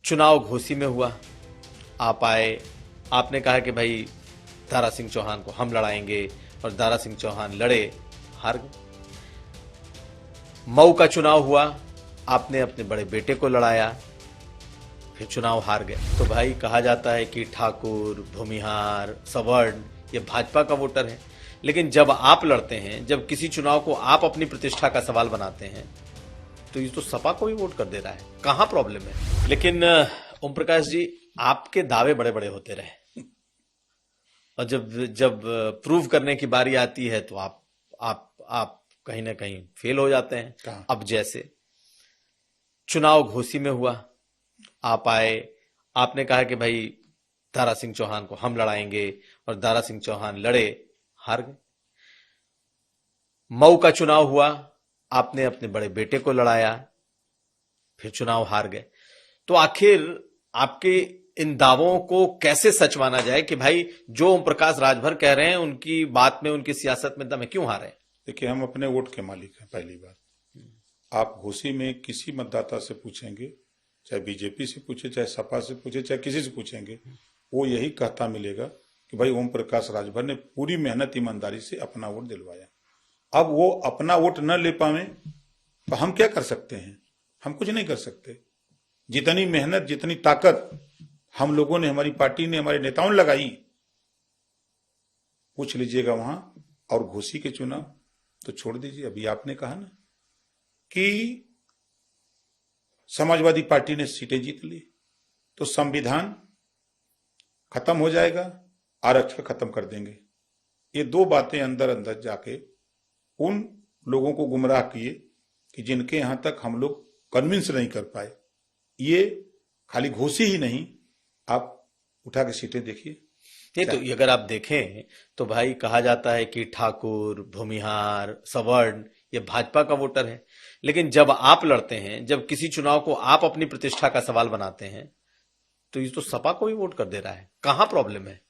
चुनाव घोसी में हुआ, आप आए, आपने कहा कि भाई दारा सिंह चौहान को हम लड़ाएंगे और दारा सिंह चौहान लड़े, हार गए। मऊ का चुनाव हुआ, आपने अपने बड़े बेटे को लड़ाया, फिर चुनाव हार गए। तो भाई कहा जाता है कि ठाकुर, भूमिहार, सवर्ण ये भाजपा का वोटर है, लेकिन जब आप लड़ते हैं, जब किसी चुनाव को आप अपनी प्रतिष्ठा का सवाल बनाते हैं, तो ये तो सपा को ही वोट कर दे रहा है। कहां प्रॉब्लम है? लेकिन ओम प्रकाश जी, आपके दावे बड़े बड़े होते रहे और जब प्रूव करने की बारी आती है तो आप कहीं ना कहीं फेल हो जाते हैं। अब जैसे चुनाव घोसी में हुआ, आप आए, आपने कहा कि भाई दारा सिंह चौहान को हम लड़ाएंगे और दारा सिंह चौहान लड़े, हार गए। मऊ का चुनाव हुआ, आपने अपने बड़े बेटे को लड़ाया, फिर चुनाव हार गए। तो आखिर आपके इन दावों को कैसे सच माना जाए कि भाई जो ओम प्रकाश राजभर कह रहे हैं उनकी बात में, उनकी सियासत में दम है, क्यों हारे? देखिए, हम अपने वोट के मालिक हैं। पहली बात, आप घोसी में किसी मतदाता से पूछेंगे, चाहे बीजेपी से पूछे, चाहे सपा से पूछे, चाहे किसी से पूछेंगे, वो यही कहता मिलेगा कि भाई ओम प्रकाश राजभर ने पूरी मेहनत ईमानदारी से अपना वोट दिलवाया। अब वो अपना वोट न ले पावे तो हम क्या कर सकते हैं? हम कुछ नहीं कर सकते। जितनी मेहनत, जितनी ताकत हम लोगों ने, हमारी पार्टी ने, हमारे नेताओं ने लगाई, पूछ लीजिएगा वहां। और घोसी के चुनाव तो छोड़ दीजिए। अभी आपने कहा ना कि समाजवादी पार्टी ने सीटें जीत ली, तो संविधान खत्म हो जाएगा, आरक्षण खत्म कर देंगे। ये दो बातें अंदर अंदर जाके उन लोगों को गुमराह किए कि जिनके यहां तक हम लोग कन्विंस नहीं कर पाए। ये खाली घोसी ही नहीं, आप उठा के सीटें देखिए। नहीं तो अगर आप देखें तो भाई कहा जाता है कि ठाकुर, भूमिहार, सवर्ण ये भाजपा का वोटर है, लेकिन जब आप लड़ते हैं, जब किसी चुनाव को आप अपनी प्रतिष्ठा का सवाल बनाते हैं, तो ये तो सपा को ही वोट कर दे रहा है। कहां प्रॉब्लम है?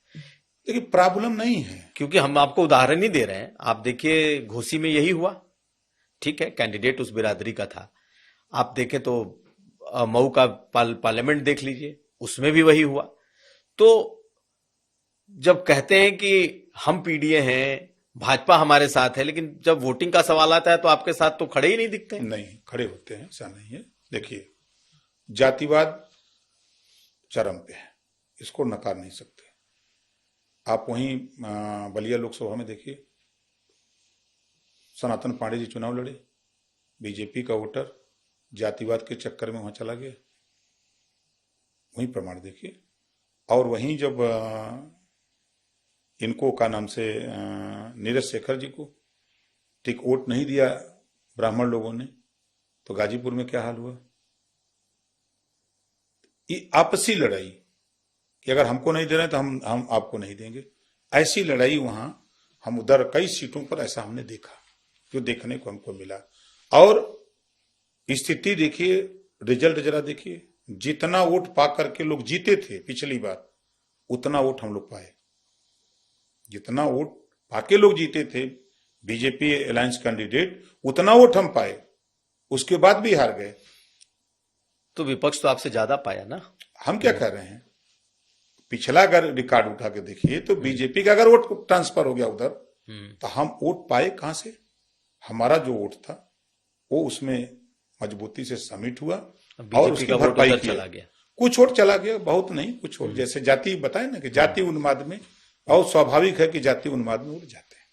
देखिए, प्रॉब्लम नहीं है, क्योंकि हम आपको उदाहरण ही दे रहे हैं। आप देखिए घोसी में यही हुआ, ठीक है, कैंडिडेट उस बिरादरी का था। आप देखें तो मऊ का पार्लियामेंट देख लीजिए, उसमें भी वही हुआ। तो जब कहते हैं कि हम पीडीए हैं, भाजपा हमारे साथ है, लेकिन जब वोटिंग का सवाल आता है तो आपके साथ तो खड़े ही नहीं दिखते। नहीं, खड़े होते हैं, ऐसा नहीं है। देखिए, जातिवाद चरम पे है, इसको नकार नहीं सकते। आप वहीं बलिया लोकसभा में देखिए, सनातन पांडे जी चुनाव लड़े, बीजेपी का वोटर जातिवाद के चक्कर में वहां चला गया, वहीं प्रमाण देखिए। और वहीं जब इनको का नाम से नीरज शेखर जी को टिक वोट नहीं दिया ब्राह्मण लोगों ने, तो गाजीपुर में क्या हाल हुआ? ये आपसी लड़ाई कि अगर हमको नहीं दे रहे तो हम आपको नहीं देंगे, ऐसी लड़ाई वहां हम उधर कई सीटों पर ऐसा हमने देखा, जो देखने को हमको मिला। और स्थिति देखिए, रिजल्ट जरा देखिए, जितना वोट पा करके लोग जीते थे पिछली बार, उतना वोट हम लोग पाए। जितना वोट पाके लोग जीते थे बीजेपी अलायंस कैंडिडेट, उतना वोट हम पाए, उसके बाद भी हार गए। तो विपक्ष तो आपसे ज्यादा पाया ना। हम क्या कर रहे हैं? पिछला अगर रिकॉर्ड उठा के देखिए तो बीजेपी का अगर वोट ट्रांसफर हो गया उधर, तो हम वोट पाए कहां से? हमारा जो वोट था वो उसमें मजबूती से समिट हुआ और उसकी भरपाई चला गया। कुछ वोट चला गया, बहुत नहीं, कुछ वोट जैसे जाति बताए ना कि जाति उन्माद में, और स्वाभाविक है कि जाति उन्माद में उड़ जाते हैं।